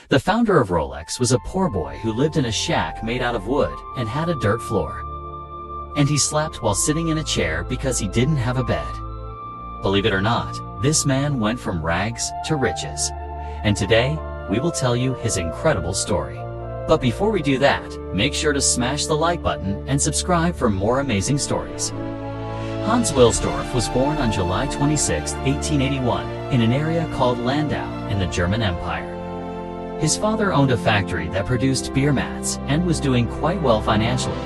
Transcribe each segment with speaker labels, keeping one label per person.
Speaker 1: The founder of Rolex was a poor boy who lived in a shack made out of wood and had a dirt floor. And he slept while sitting in a chair because he didn't have a bed. Believe it or not, this man went from rags to riches. And today, we will tell you his incredible story. But before we do that, make sure to smash the like button and subscribe for more amazing stories. Hans Wilsdorf was born on July 26, 1881, in an area called Landau in the German Empire. His father owned a factory that produced beer mats and was doing quite well financially.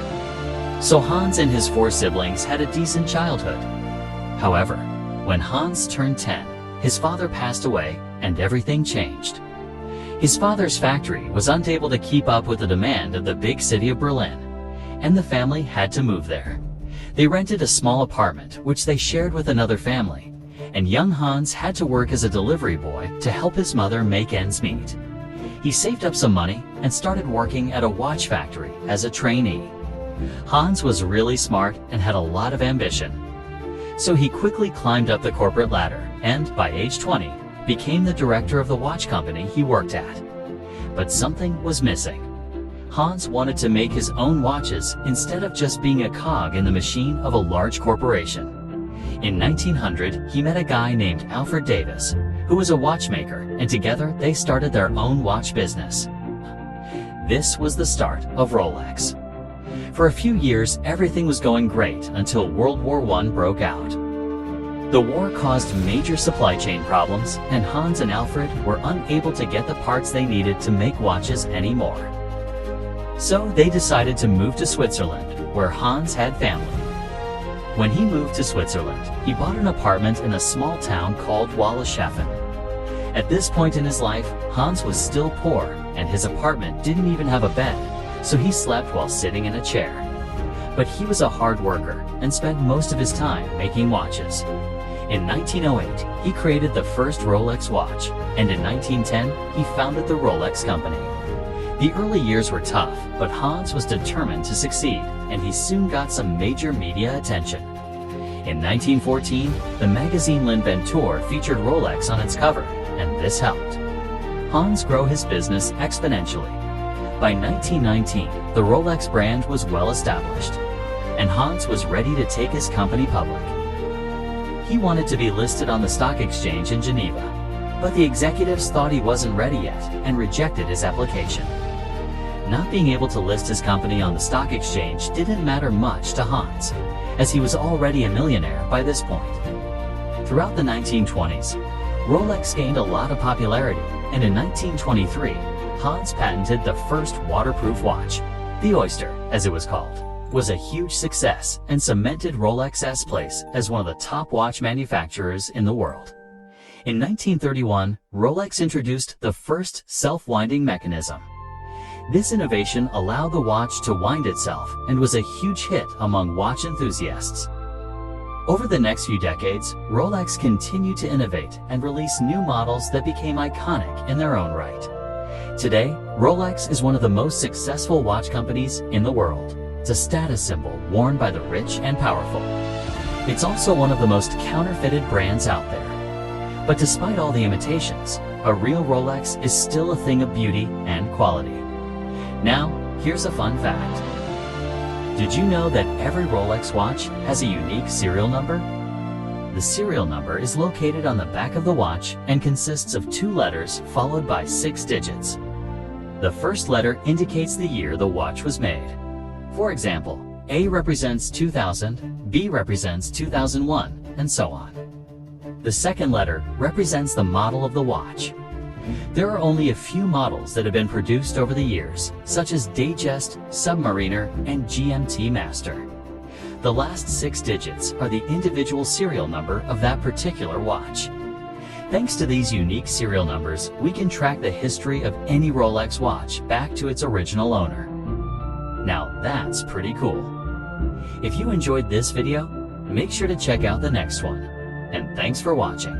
Speaker 1: So Hans and his 4 siblings had a decent childhood. However, when Hans turned 10, his father passed away and everything changed. His father's factory was unable to keep up with the demand of the big city of Berlin, and the family had to move there. They rented a small apartment which they shared with another family, and young Hans had to work as a delivery boy to help his mother make ends meet. He saved up some money and started working at a watch factory as a trainee. Hans was really smart and had a lot of ambition. So he quickly climbed up the corporate ladder and, by age 20, became the director of the watch company he worked at. But something was missing. Hans wanted to make his own watches instead of just being a cog in the machine of a large corporation. In 1900, he met a guy named Alfred Davis, who was a watchmaker, and together they started their own watch business. This was the start of Rolex. For a few years, everything was going great until World War I broke out. The war caused major supply chain problems, and Hans and Alfred were unable to get the parts they needed to make watches anymore. So they decided to move to Switzerland, where Hans had family. When he moved to Switzerland, he bought an apartment in a small town called Wallishafen. At this point in his life, Hans was still poor, and his apartment didn't even have a bed, so he slept while sitting in a chair. But he was a hard worker and spent most of his time making watches. In 1908, he created the first Rolex watch, and in 1910, he founded the Rolex company. The early years were tough, but Hans was determined to succeed, and he soon got some major media attention. In 1914, the magazine L'Inventeur featured Rolex on its cover, and this helped Hans grow his business exponentially. By 1919, the Rolex brand was well established, and Hans was ready to take his company public. He wanted to be listed on the stock exchange in Geneva, but the executives thought he wasn't ready yet and rejected his application. Not being able to list his company on the stock exchange didn't matter much to Hans, as he was already a millionaire by this point. Throughout the 1920s, Rolex gained a lot of popularity, and in 1923, Hans patented the first waterproof watch. The Oyster, as it was called, was a huge success and cemented Rolex's place as one of the top watch manufacturers in the world. In 1931, Rolex introduced the first self-winding mechanism. This innovation allowed the watch to wind itself and was a huge hit among watch enthusiasts. Over the next few decades, Rolex continued to innovate and release new models that became iconic in their own right. Today, Rolex is one of the most successful watch companies in the world. It's a status symbol worn by the rich and powerful. It's also one of the most counterfeited brands out there. But despite all the imitations, a real Rolex is still a thing of beauty and quality. Now, here's a fun fact. Did you know that every Rolex watch has a unique serial number? The serial number is located on the back of the watch and consists of 2 letters followed by 6 digits. The first letter indicates the year the watch was made. For example, A represents 2000, B represents 2001, and so on. The second letter represents the model of the watch. There are only a few models that have been produced over the years, such as Datejust, Submariner, and GMT Master. The last 6 digits are the individual serial number of that particular watch. Thanks to these unique serial numbers, we can track the history of any Rolex watch back to its original owner. Now that's pretty cool. If you enjoyed this video, make sure to check out the next one. And thanks for watching.